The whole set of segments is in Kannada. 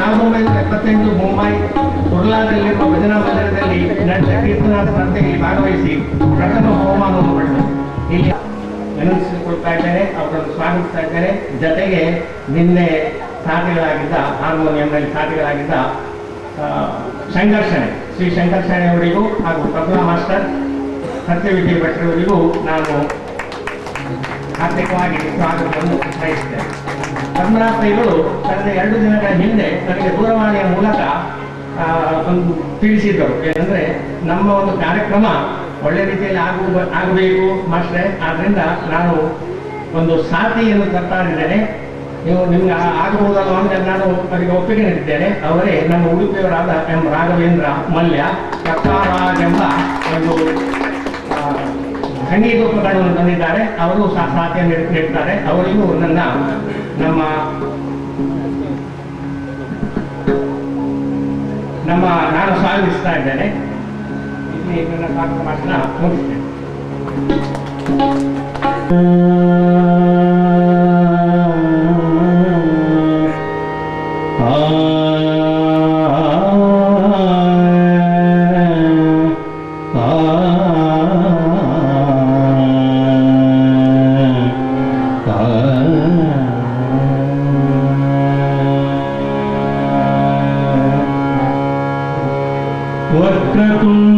1978 ಮುಂಬೈ ಕುರ್ಲಾದಲ್ಲಿರುವ ಭಜನಾ ಮಂದಿರದಲ್ಲಿ ನಡೆದ ಕೀರ್ತನಾ ಸ್ಪರ್ಧೆಯಲ್ಲಿ ಭಾಗವಹಿಸಿ ಪ್ರಥಮ ಬಹುಮಾನವನ್ನು ಪಡೆದರು. ಇಲ್ಲಿ ವಿನಂತಿಸಿಕೊಳ್ತಾ ಇದ್ದೇನೆ, ಅವರನ್ನು ಸ್ವಾಗತಿಸ್ತಾ ಇದ್ದೇನೆ. ಜೊತೆಗೆ ನಿನ್ನೆ ಸಾಥಿಗಳಾಗಿದ್ದ ಹಾರ್ಮೋನಿಯಂನಲ್ಲಿ ಸಾಥಿಗಳಾಗಿದ್ದ ಶಂಕರ್ಷಣೆ ಶ್ರೀ ಶಂಕರ್ಷಣೆ ಅವರಿಗೂ ಹಾಗೂ ಪ್ರಭುಲ ಮಾಸ್ಟರ್ ಸತ್ಯವಿದ್ಯೆ ಭಟ್ರವರಿಗೂ ನಾನು ಹಾರ್ದಿಕವಾಗಿ ಸ್ವಾಗತವನ್ನು ಬಯಸ್ತೇನೆ. ಪದ್ಮನಾಭರು ಕಳೆದ 2 ದಿನಗಳ ಹಿಂದೆ ನನಗೆ ದೂರವಾಣಿಯ ಮೂಲಕ ಒಂದು ತಿಳಿಸಿದ್ದರು. ಏನಂದ್ರೆ ನಮ್ಮ ಒಂದು ಕಾರ್ಯಕ್ರಮ ಒಳ್ಳೆ ರೀತಿಯಲ್ಲಿ ಆಗಬೇಕು ಮಾಸ್ಟ್ರೆ, ಆದ್ರಿಂದ ನಾನು ಒಂದು ಸಾಥಿಯನ್ನು ತರ್ತಾ ಇದ್ದೇನೆ, ನೀವು ನಿಮ್ಗೆ ಆಗಬಹುದಲ್ಲ ಅಂತ ನಾನು ಅವರಿಗೆ ಒಪ್ಪಿಗೆ ನೀಡಿದ್ದೇನೆ. ಅವರೇ ನಮ್ಮ ಉಡುಪಿಯವರಾದ ಎಂ ರಾಘವೇಂದ್ರ ಮಲ್ಯ ಕತ್ತಾರಾಜ್ ಎಂಬ ಒಂದು ಸಂಗೀತೋಪಕರಣವನ್ನು ತಂದಿದ್ದಾರೆ. ಅವರು ಸಹ ಸಾಥಿಯನ್ನು ನೀಡುತ್ತಾರೆ. ಅವರಿಗೂ ನಾನು ಸ್ವಾಗತಿಸ್ತಾ ಇದ್ದೇನೆ. ಇಲ್ಲಿ ನನ್ನ ಕಾರ್ಯಕ್ರಮ ಮುಗಿಸ್ತೇನೆ.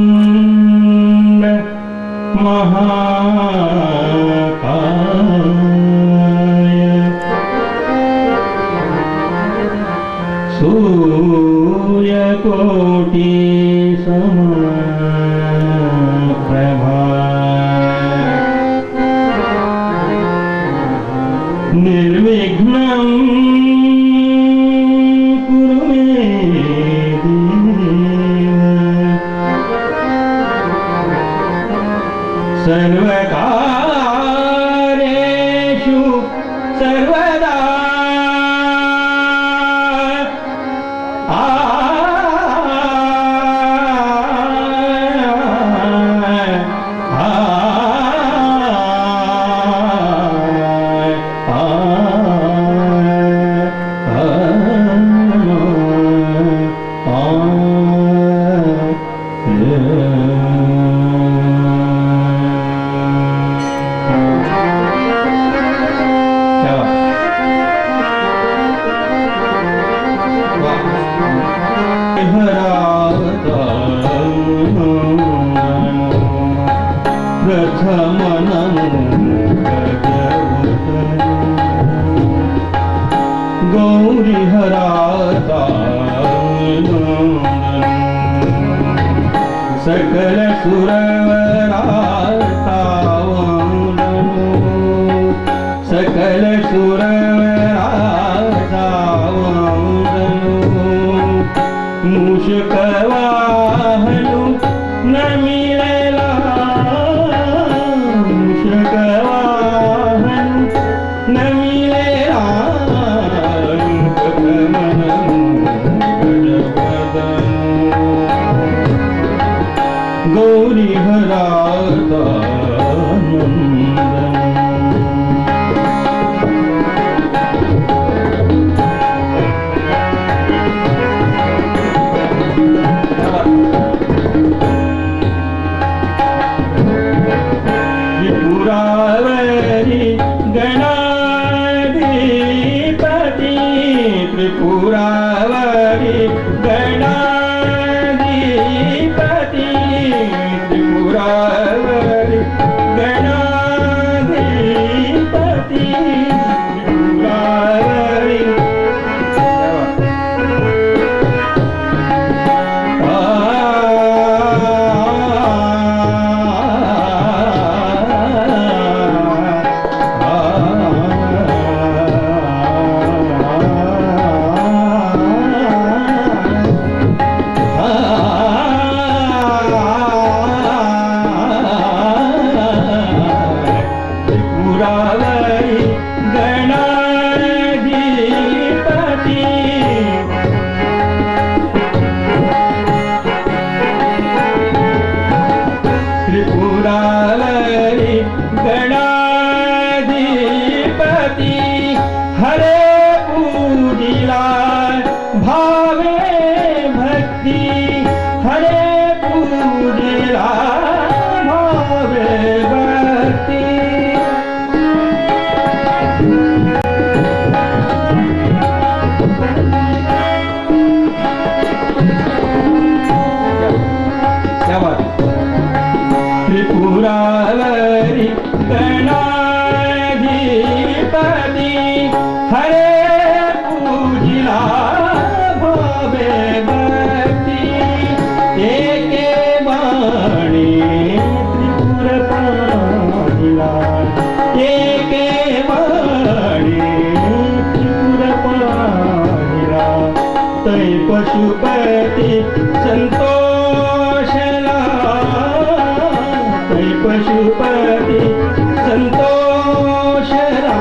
वक्रतुंड महाकाय सूर्यकोटि समप्रभा निर्विघ्नं कुरु मे सर्वकार्येषु सर्वदा गौरी हराता सकल सुरवराता सकल सुरवराता मूषकवाहनु न मिलेला मूषकवाहनु न मिलेला गौरी हराता त्रिपुरावरी गणाधिपति त्रिपुरावरी गणाधिपति त्रिपुरावरी गणाधिपति त्रिपुरावरी त्रिपुरावरी गणाधिपति हरे पूजिला भा भक्ति हरे पूजिला भावे भक्ति क्या बात त्रिपुरारी गणाधिपति हरे पूजिला भावे भक्ति एके वाणी त्रिपुर पाजिला एके वाणी त्रिपुर पाजिला तै पशुपति संतोषला तै पशुपति संतोषला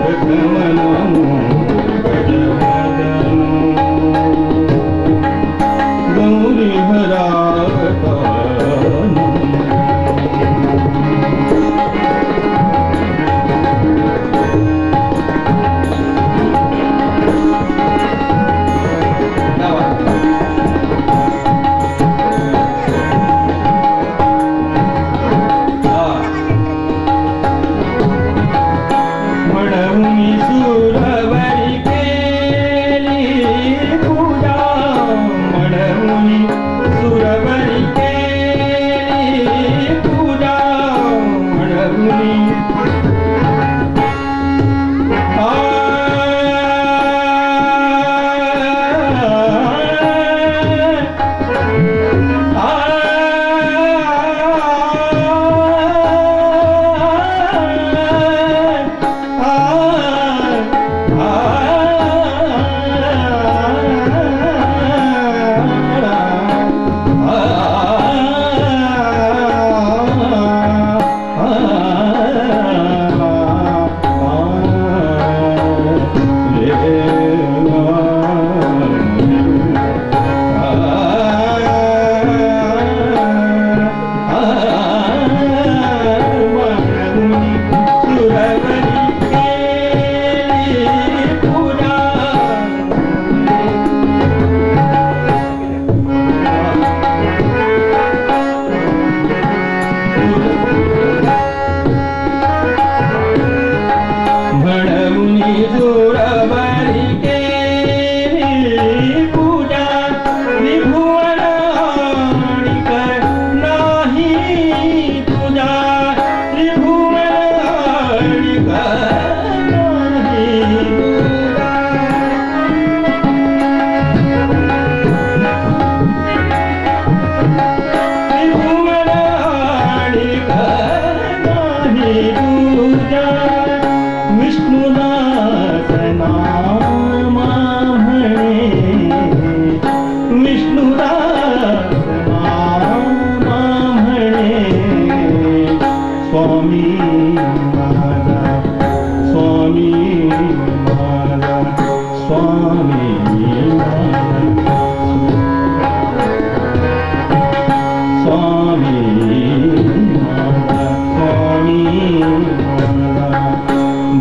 प्रथमनमो गजवदनो गौरीहरावतारम्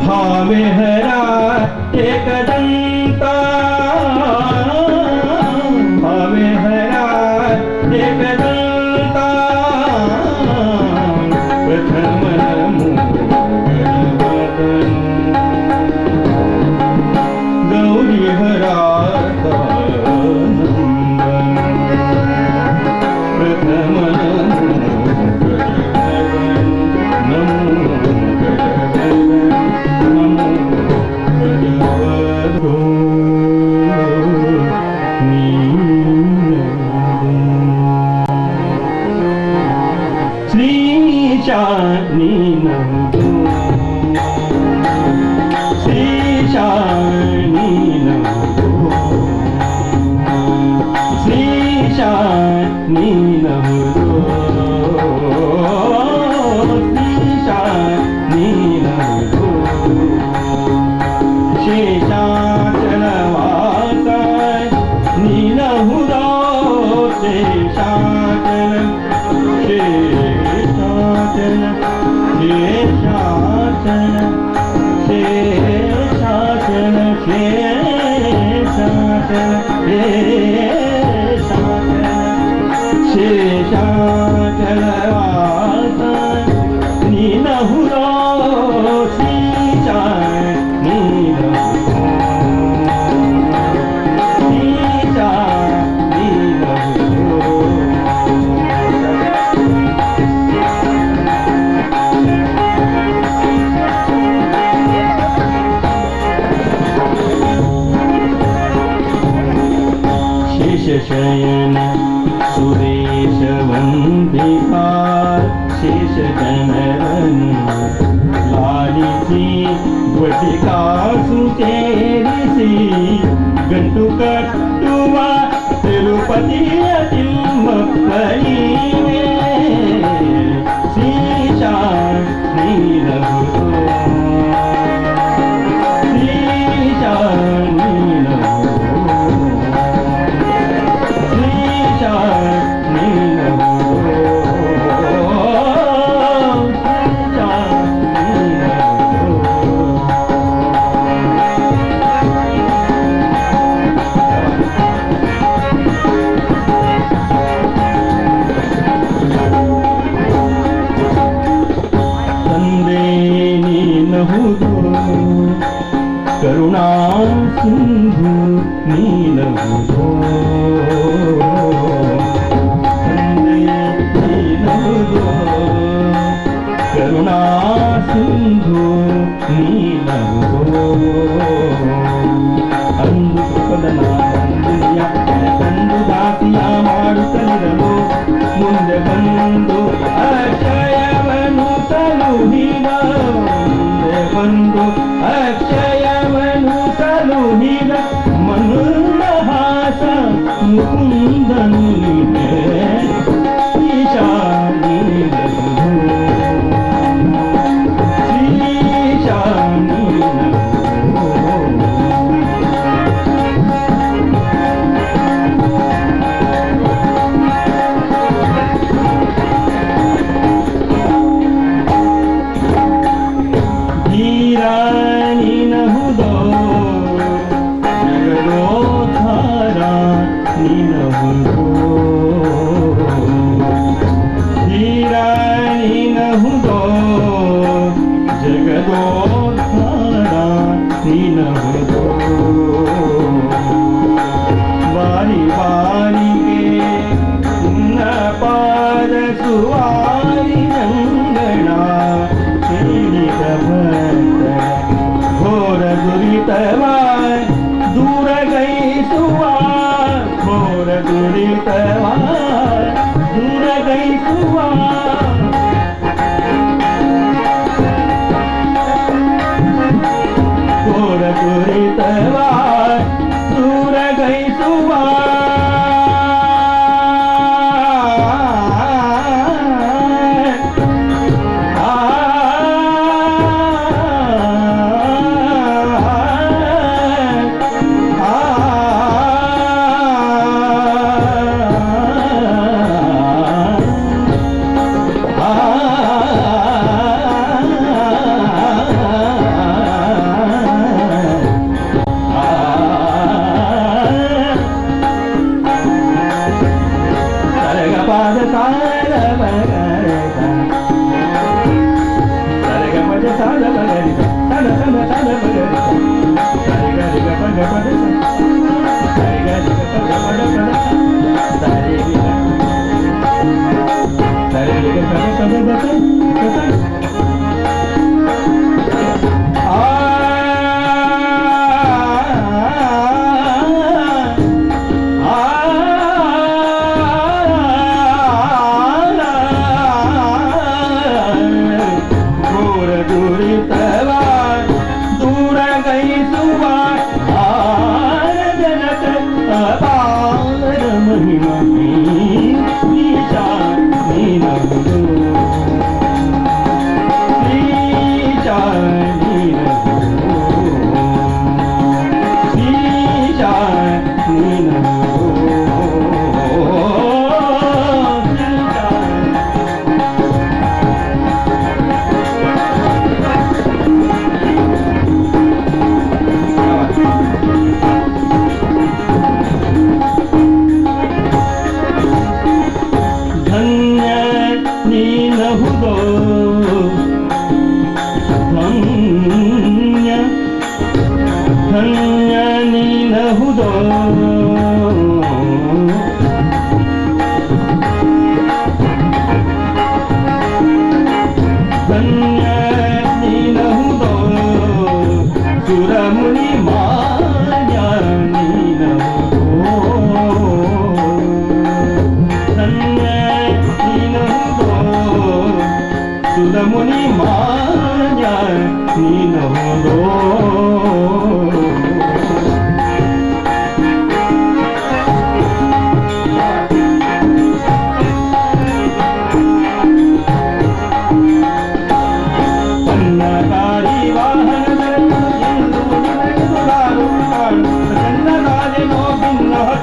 भावे हरा एकदंता भावे हरा एकदंता प्रथम गौरी हरा प्रथम शासन ಶೇಷಶಯನ ಸುರೇಶ ವಂದಿಕಾ ಶೇಷ ಜನರನ್ನು ಲಾಲಿಸಿ ವಟಿಕಾಸು ಸೇರಿಸಿ ಗಂಟು ಕಟ್ಟುವ ತಿರುಪತಿಯ ತಿಮ್ಮಪ್ಪನಿಗೆ ಶ್ರೀಶ ನೀನಹುದು ಶ್ರೀಶ ನೀನಹುದು ಶ್ರೀಶ ನೀನಹುದು ಕರುಣಾ ಸಿಂಧು ನೀನಹುದು ತಂದೆ ನೀನಹುದು ಕರುಣಾ ಸಿಂಧು ನೀನಹುದು ಅಂದು ಕೃಪದನಾದಂದಿಯ ತಂದು ದಾಸಿಯ ಮಾಡುತ್ತಲಿರಲು ಮುಂದೆ ಬಂದು ಅಕ್ಷಯವನು ಸಲುಹಿದ ಮುಂದೆ ಬಂದು ಅಕ್ಷಯವನು ಸಲುಹಿದ ಮನುಮಹಾಸ ಮುಕುಂದನು ಈಶಾ ನೀನಹುದು ಶ್ರೀಶಾ ನೀನಹುದು ಧೀರ ನೀನಹುದೋ ಜಗದೋದ್ಧಾರ ನೀನಹುದೋ ಧೀರ ನೀನಹುದೋ ಜಗದೋದ್ಧಾರ ನೀನಹುದೋ ಬಾರಿ ಬಾರಿಗೆ ನಿನ್ನ ಪಾದ ಸುವಾರಿ ರಂಗಣ ಹೇಳಿದ ಭಕ್ತ ಘೋರ ದುರಿತವ ದೂರಗೈಸುವ ಘೋರ ದುರಿತವ ದೂರಗೈಸುವ ಘೋರ ದುರಿತವ ದೂರಗೈಸುವ ಸುರಮುನಿ ಮಾನ್ಯ ನೀನಹುದೋ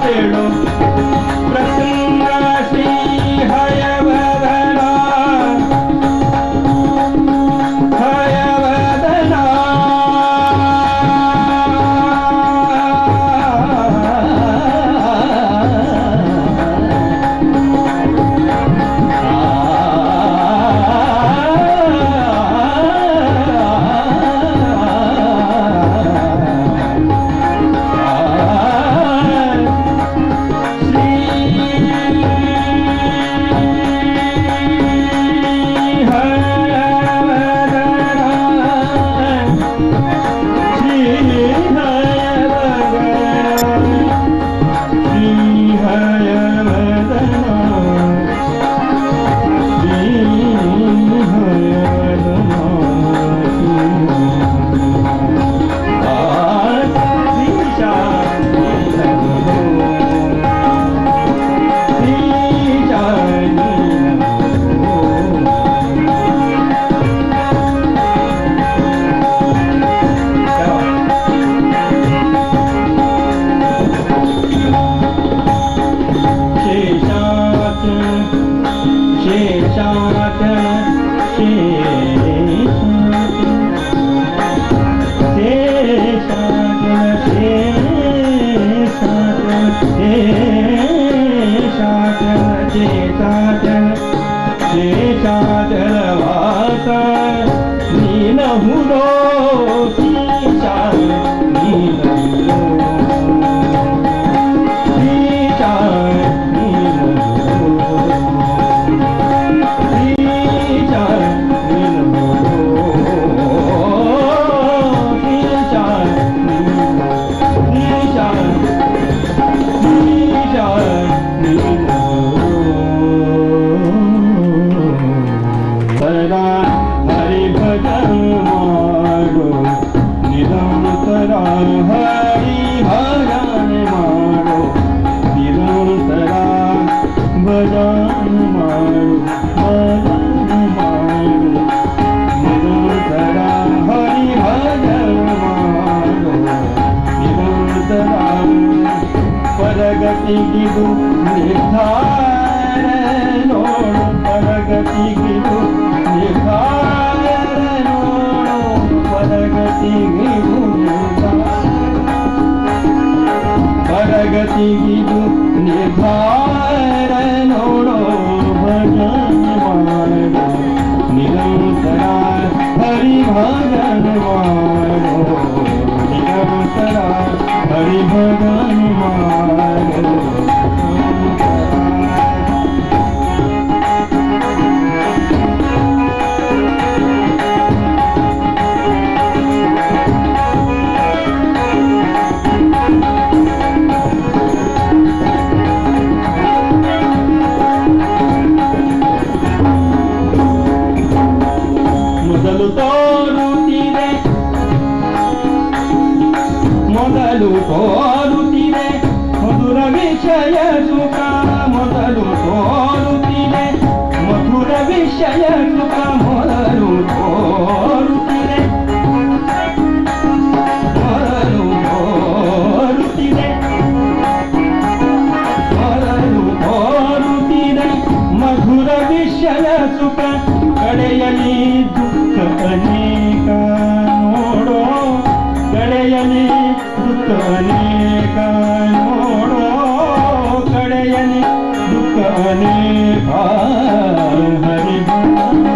ಕೇಳು ಪ್ರಸನ್ನ ಶ್ರೀ ಹಯವದನ ಹಯವದನ ಪರಗತಿಗಿದು ನಿರ್ಧಾರ ನೋಡು ಪರಗತಿಗಿದು ನಿರ್ಧಾರ ನೋಡು ಪರಗತಿಗಿದು ಪರಗತಿಗಿದು ನಿರ್ಧಾರ ನೋಡು ಭಜನೆ ಮಾಡು ನಿರಂತರ ಹರಿಭಜನ ಮಾಡು ನಿರಂತರ ಹರಿಭಜನ ಮಾಡು ಮೊದಲು ತೋರುತ್ತಿದೆ ಮಧುರ ವಿಷಯ ಸುಖ ಮೊದಲು ತೋರುತ್ತಿದೆ ಮಧುರ ವಿಷಯ ಸುಖ ಮೊದಲು ತೋರುತ್ತಿದೆ ಮೊದಲು ತೋರುತ್ತಿದೆ ಮೊದಲು ತೋರುತ್ತಿದೆ ಮಧುರ ವಿಷಯ ಸುಖ ಕಡೆಯಲ್ಲಿ ದುಃಖ ಅನೇಕ ನೋಡೋ ಕಡೆಯಲ್ಲಿ ದುಃಖ ಅನೇಕ ನೋಡೋ ಕಡೆಯಲ್ಲಿ ದುಃಖ ಅನೇಕ ಹರಿಭಜನ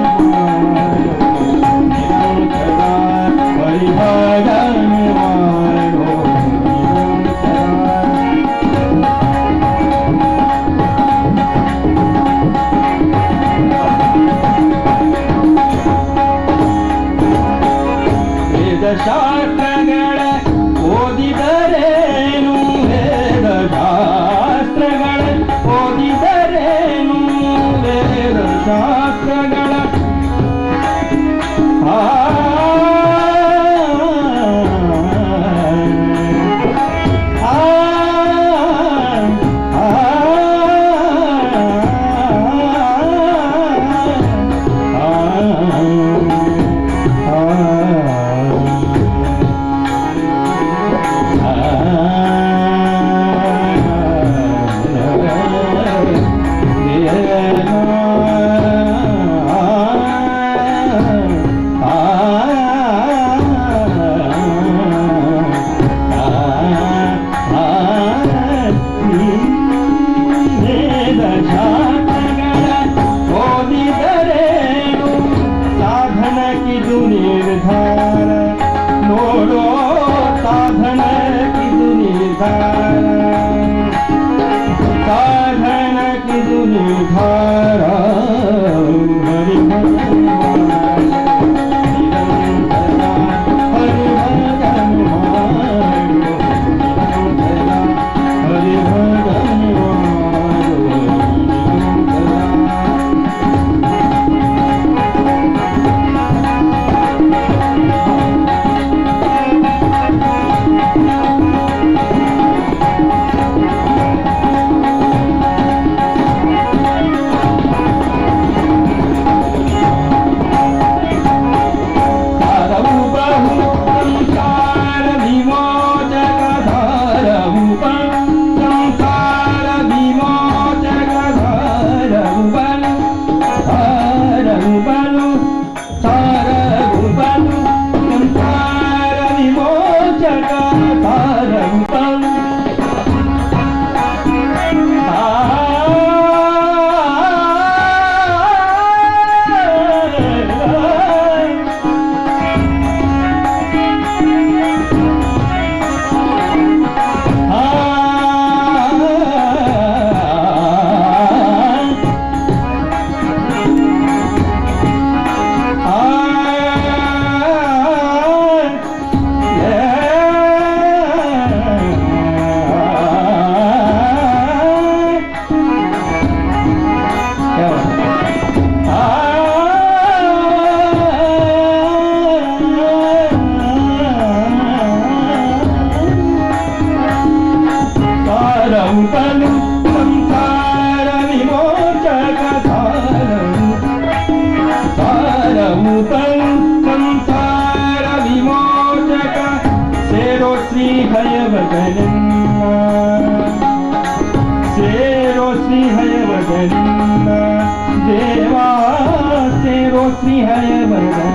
ಸ್ನೇಹಯವರನು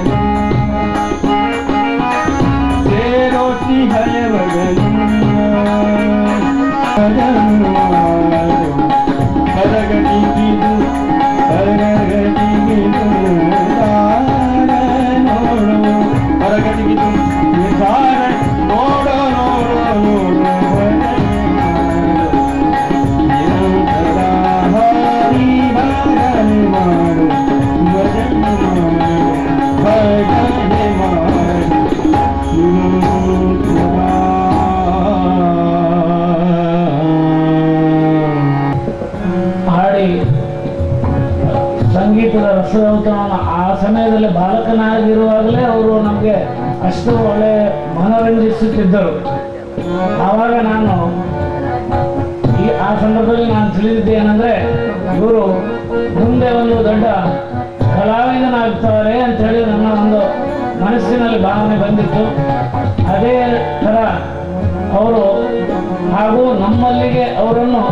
ಸೇರೋ ಸ್ನೇಹಯವರನು ಕರಗಟಿಗಿದು ಕರಗಟಿಗಿದು ನೋಡು ಕರಗಟಿಗಿದು ವಿಚಾರ ನೋಡೋ ನೋಡೋ ನೋಡು ಹರಿ ಭಜನೆ ಮಾಡು ಭಜನೆ ಹಾಡಿ ಸಂಗೀತದ ರಸದೌತಣವನ್ನು ಆ ಸಮಯದಲ್ಲಿ ಬಾಲಕನಾಗಿರುವಾಗಲೇ ಅವರು ನಮಗೆ ಅಷ್ಟು ಒಳ್ಳೆ ಮನೋರಂಜಿಸುತ್ತಿದ್ದರು. ಆವಾಗ ನಾನು ಆ ಸಂದರ್ಭದಲ್ಲಿ ನಾನು ತಿಳಿದಿದ್ದೆ ಏನಂದ್ರೆ ಇವರು ಮುಂದೆ ಒಂದು ದೊಡ್ಡ ಕಲಾವಿದನಾಗ್ತಾರೆ ಅಂತ ಹೇಳಿ ನನ್ನ ಒಂದು ಮನಸ್ಸಿನಲ್ಲಿ ಭಾವನೆ ಬಂದಿತ್ತು. ಅದೇ ಥರ ಅವರು ಹಾಗೂ ನಮ್ಮಲ್ಲಿಗೆ ಅವರನ್ನು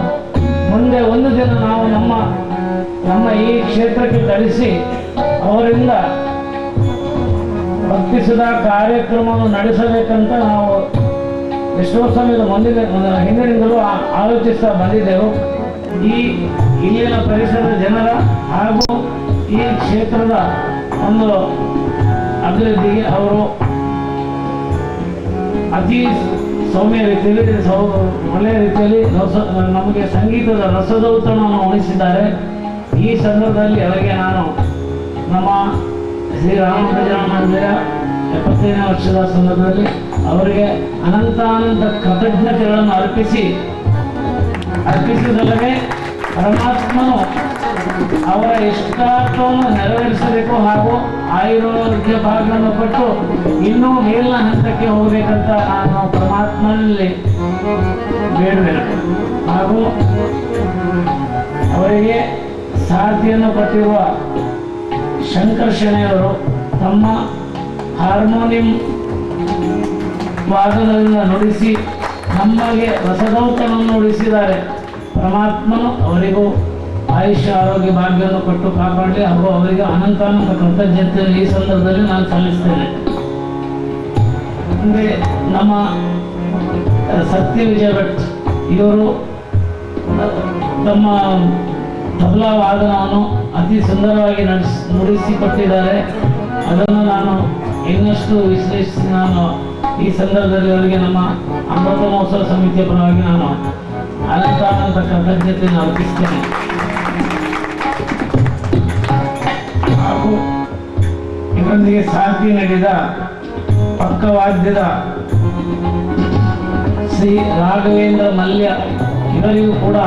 ಮುಂದೆ ಒಂದು ದಿನ ನಾವು ನಮ್ಮ ಈ ಕ್ಷೇತ್ರಕ್ಕೆ ಕಳಿಸಿ ಅವರಿಂದ ಭಕ್ತಿಸುಧಾ ಕಾರ್ಯಕ್ರಮವನ್ನು ನಡೆಸಬೇಕಂತ ನಾವು ಎಷ್ಟೋ ಸಮಯದ ಹಿಂದಿನಿಂದಲೂ ಆಲೋಚಿಸ್ತಾ ಬಂದಿದ್ದೆವು. ಇಲ್ಲಿನ ಪರಿಸರದ ಜನರ ಹಾಗೂ ಈ ಕ್ಷೇತ್ರದ ಒಂದು ಅಭಿವೃದ್ಧಿಗೆ ಅವರು ಅತಿ ಸೌಮ್ಯ ರೀತಿಯಲ್ಲಿ ಒಳ್ಳೆಯ ರೀತಿಯಲ್ಲಿ ನಮಗೆ ಸಂಗೀತದ ರಸದೌತಣವನ್ನು ಉಣಿಸಿದ್ದಾರೆ. ಈ ಸಂದರ್ಭದಲ್ಲಿ ಅವರಿಗೆ ನಾನು ನಮ್ಮ ಶ್ರೀರಾಮ ಭಜನಾ ಮಂದಿರ 75ನೇ ವರ್ಷದ ಸಂದರ್ಭದಲ್ಲಿ ಅವರಿಗೆ ಅನಂತ ಕೃತಜ್ಞತೆಗಳನ್ನು ಅರ್ಪಿಸುವುದಲ್ಲದೆ ಪರಮಾತ್ಮನು ಅವರ ಇಷ್ಟಾರ್ಥವನ್ನು ನೆರವೇರಿಸಬೇಕು ಹಾಗೂ ಆಯುರ್ವೇದ ಭಾಗವನ್ನು ಕೊಟ್ಟು ಇನ್ನೂ ಮೇಲಿನ ಹಂತಕ್ಕೆ ಹೋಗಬೇಕಂತ ನಾನು ಪರಮಾತ್ಮನಲ್ಲಿ ಬೇಡಬೇಕು. ಹಾಗೂ ಅವರಿಗೆ ಸಾಥಿಯನ್ನು ಕೊಟ್ಟಿರುವ ಶಂಕರ್ ಶೆಣೆಯವರು ತಮ್ಮ ಹಾರ್ಮೋನಿಯಂ ವಾದನದಿಂದ ನುಡಿಸಿ ನಮಗೆ ರಸದೌತಣವನ್ನು ನುಡಿಸಿದ್ದಾರೆ. ಪರಮಾತ್ಮನು ಅವರಿಗೂ ಆಯುಷ್ಯ ಆರೋಗ್ಯ ಭಾಗ್ಯವನ್ನು ಕೊಟ್ಟು ಕಾಪಾಡಲಿ ಹಾಗೂ ಅವರಿಗೆ ಅನಂತಾನಂತ ಕೃತಜ್ಞತೆಯನ್ನು ಈ ಸಂದರ್ಭದಲ್ಲಿ ನಾನು ಸಲ್ಲಿಸ್ತೇನೆ. ಅಂದರೆ ನಮ್ಮ ಸತ್ಯ ವಿಜಯ ಭಟ್ ಇವರು ತಮ್ಮ ತಬಲಾ ವಾದನವನ್ನು ಅತಿ ಸುಂದರವಾಗಿ ನುಡಿಸಿಕೊಟ್ಟಿದ್ದಾರೆ. ಅದನ್ನು ನಾನು ಇನ್ನಷ್ಟು ವಿಶ್ಲೇಷಿಸಿ ನಾನು ಈ ಸಂದರ್ಭದಲ್ಲಿ ಅವರಿಗೆ ನಮ್ಮ ಅಮೃತ ಮಹೋತ್ಸವ ಸಮಿತಿಯ ಪರವಾಗಿ ನಾನು ಅನಂತ ಕೃತಜ್ಞತೆಯನ್ನು ಅರ್ಪಿಸ್ತೇನೆ. ಹಾಗೂ ಇದರೊಂದಿಗೆ ಸಾಥಿ ನೀಡಿದ ಪಕ್ಕವಾದ್ಯದ ಶ್ರೀ ರಾಘವೇಂದ್ರ ಮಲ್ಯ ಇವರಿಗೂ ಕೂಡ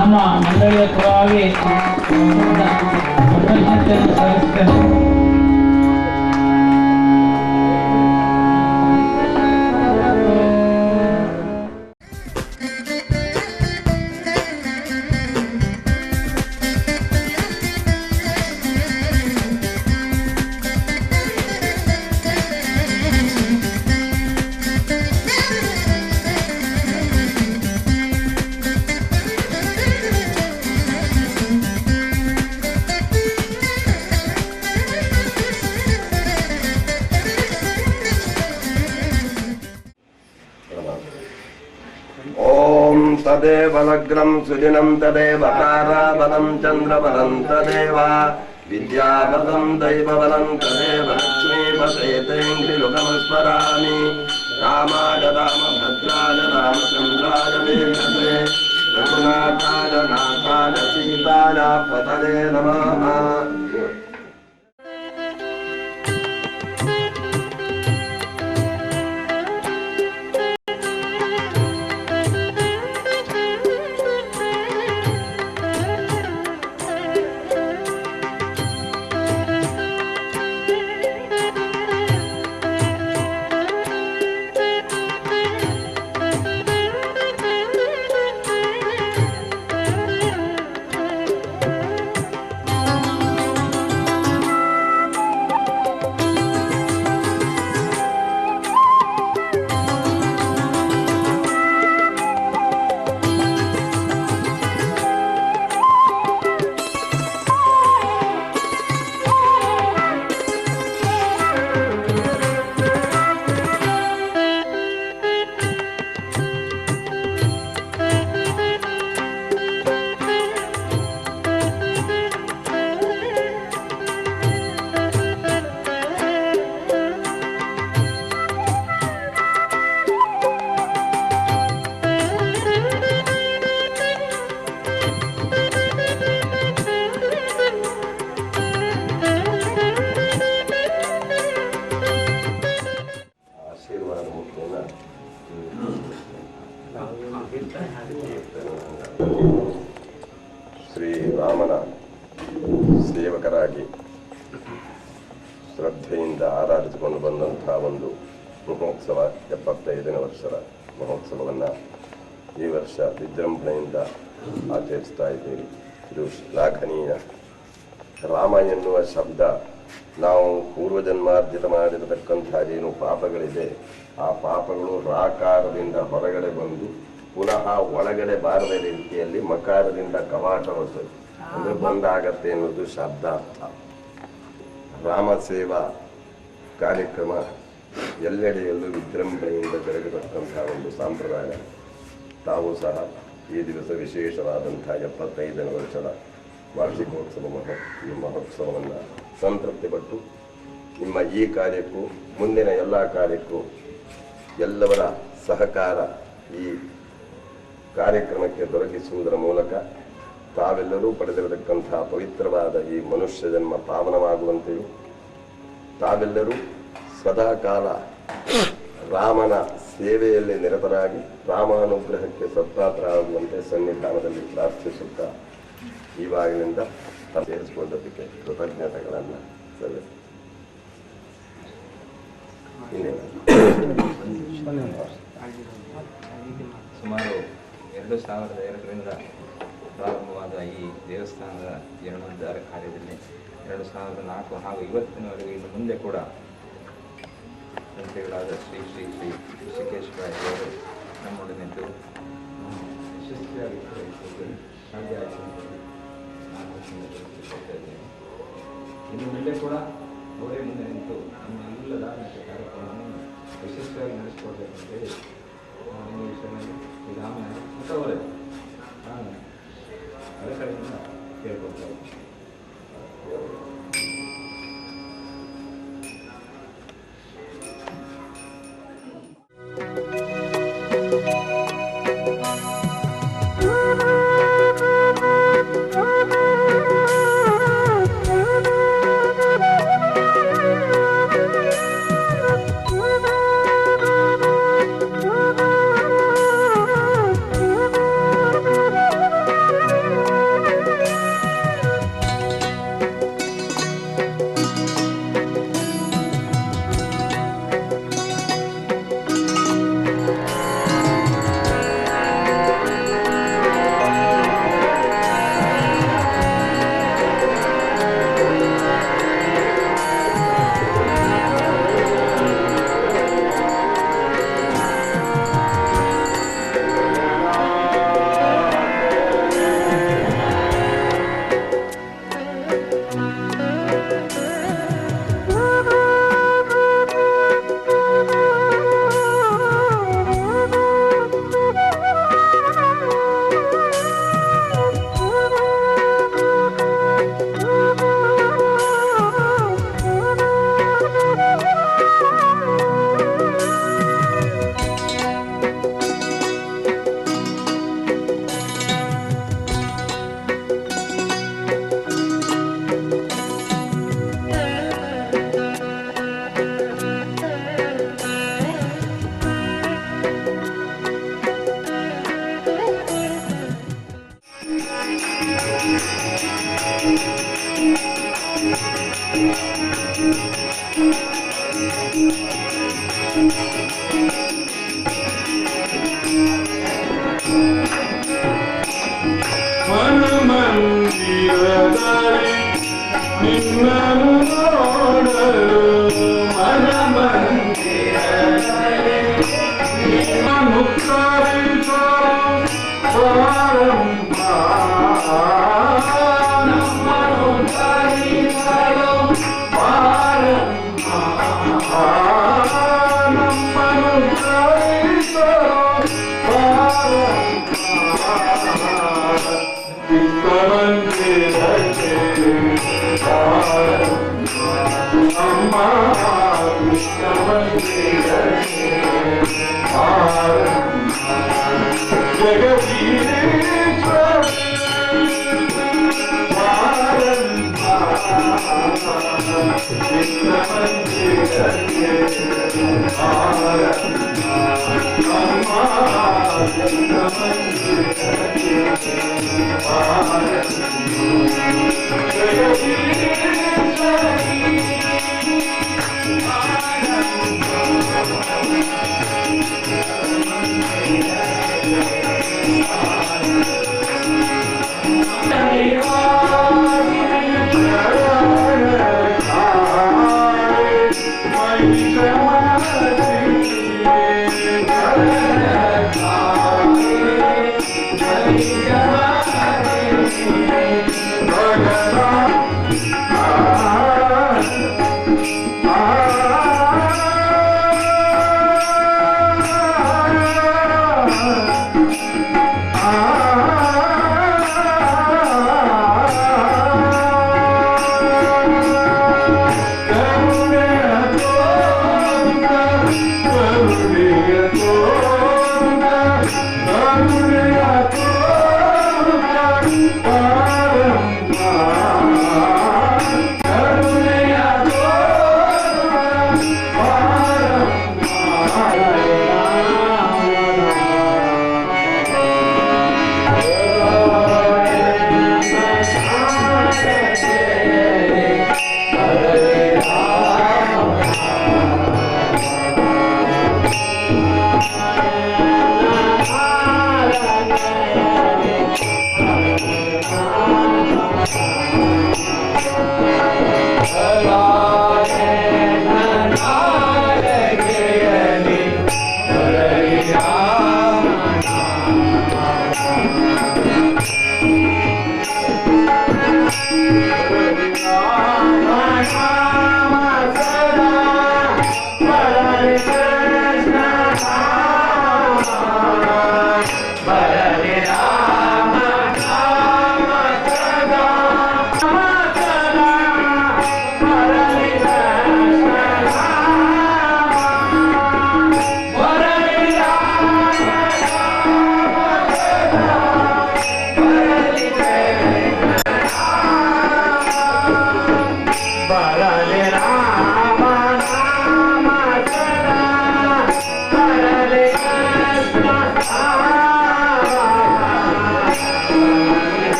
ನಮ್ಮ ಮಂಡಳಿಯ ಪರವಾಗಿ ಕೃತಜ್ಞತೆಯನ್ನು ಸಲ್ಲಿಸ್ತೇನೆ. तदेव लग्नं सुदिनं तदेव ताराबलं चन्द्रबलं तदेव विद्याबलं दैवबलं तदेव लक्ष्मीपतेङ्घ्रिलुकं स्मरामि रामाय रामभद्राय रामचन्द्राय वेङ्कटे रघुनाथाय नाथाय सीताय पतये नमः। ಶ್ರೀರಾಮನ ಸೇವಕರಾಗಿ ಶ್ರದ್ಧೆಯಿಂದ ಆರಾಧಿಸಿಕೊಂಡು ಬಂದಂತಹ ಒಂದು ಮಹೋತ್ಸವ 75ನೇ ವರ್ಷದ ಮಹೋತ್ಸವವನ್ನು ಈ ವರ್ಷ ವಿಜೃಂಭಣೆಯಿಂದ ಆಚರಿಸ್ತಾ ಇದ್ದೀವಿ. ಇದು ಶ್ಲಾಘನೀಯ. ರಾಮ ಎನ್ನುವ ಶಬ್ದ ನಾವು ಪೂರ್ವಜನ್ಮಾರ್ಜಿತ ಮಾಡಿರತಕ್ಕಂಥ ಏನು ಪಾಪಗಳಿದೆ ಆ ಪಾಪಗಳು ರಾಕಾರದಿಂದ ಹೊರಗಡೆ ಬಂದು ಪುನಃ ಒಳಗಡೆ ಬಾರದ ರೀತಿಯಲ್ಲಿ ಮಕಾರದಿಂದ ಕವಾಟ ಹೊರತದೆ ಅಂದರೆ ಬಂದಾಗತ್ತೆ ಎನ್ನುವುದು ಶಬ್ದಾರ್ಥ. ರಾಮ ಸೇವಾ ಕಾರ್ಯಕ್ರಮ ಎಲ್ಲೆಡೆಯಲ್ಲೂ ವಿಜೃಂಭಣೆಯಿಂದ ಜರುಗತಕ್ಕಂಥ ಒಂದು ಸಂಪ್ರದಾಯ. ತಾವು ಸಹ ಈ ದಿವಸ ವಿಶೇಷವಾದಂಥ 75ನೇ ವರ್ಷದ ವಾರ್ಷಿಕೋತ್ಸವ ಈ ಮಹೋತ್ಸವವನ್ನು ಸಂತೃಪ್ತಿಪಟ್ಟು ನಿಮ್ಮ ಈ ಕಾರ್ಯಕ್ಕೂ ಮುಂದಿನ ಎಲ್ಲ ಕಾರ್ಯಕ್ಕೂ ಎಲ್ಲವರ ಸಹಕಾರ ಈ ಕಾರ್ಯಕ್ರಮಕ್ಕೆ ದೊರಕಿಸುವುದರ ಮೂಲಕ ತಾವೆಲ್ಲರೂ ಪಡೆದಿರತಕ್ಕಂಥ ಪವಿತ್ರವಾದ ಈ ಮನುಷ್ಯ ಜನ್ಮ ಪಾವನವಾಗುವಂತೆಯೂ ತಾವೆಲ್ಲರೂ ಸದಾಕಾಲ ರಾಮನ ಸೇವೆಯಲ್ಲಿ ನಿರತರಾಗಿ ರಾಮಾನುಗ್ರಹಕ್ಕೆ ಸತ್ಪಾತ್ರರಾಗುವಂತೆ ಸನ್ನಿಧಾನದಲ್ಲಿ ಪ್ರಾರ್ಥಿಸುತ್ತಾ ಇವಾಗಿನಿಂದ ಸೇರಿಸಿಕೊಂಡದಕ್ಕೆ ಕೃತಜ್ಞತೆಗಳನ್ನು ಸಲ್ಲಿಸಿ ಸುಮಾರು 2002ರಿಂದ ಪ್ರಾರಂಭವಾದ ಈ ದೇವಸ್ಥಾನದ ಜೀರ್ಣೋದ್ಧಾರ ಕಾರ್ಯದಲ್ಲಿ 2004 ಹಾಗೂ ಇವತ್ತಿನವರೆಗೆ ಇನ್ನು ಮುಂದೆ ಕೂಡ ಸಂಸ್ಥೆಗಳಾದ ಶ್ರೀ ಶ್ರೀ ಶ್ರೀ ಋಷಿಕೇಶ್ ರಾಯ್ ಅವರು ನಮ್ಮೊಡನಿದ್ದು ಯಶಸ್ವಿಯಾಗಿ ಸಾಧ್ಯ ಆಯಿತು. ಇನ್ನು ಮುಂದೆ ಕೂಡ ಅವರೇ ಮುಂದೆ ನಿಂತು ನಮ್ಮ ಎಲ್ಲ ಧಾರ್ಮಿಕ ಕಾರ್ಯಕ್ರಮವನ್ನು ಯಶಸ್ವಿಯಾಗಿ ನಡೆಸಿಕೊಡ್ಬೇಕಂತೇಳಿ ಈ ವಿಷಯದಲ್ಲಿ ಶ್ರೀರಾಮನ ಮತ್ತು ಅವರೇ ನಾನು ಅದರ ಕಡೆಯಿಂದ ಕೇಳ್ಕೊಳ್ತಾ ಇದ್ದೀನಿ. Jagadish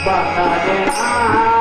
Bye.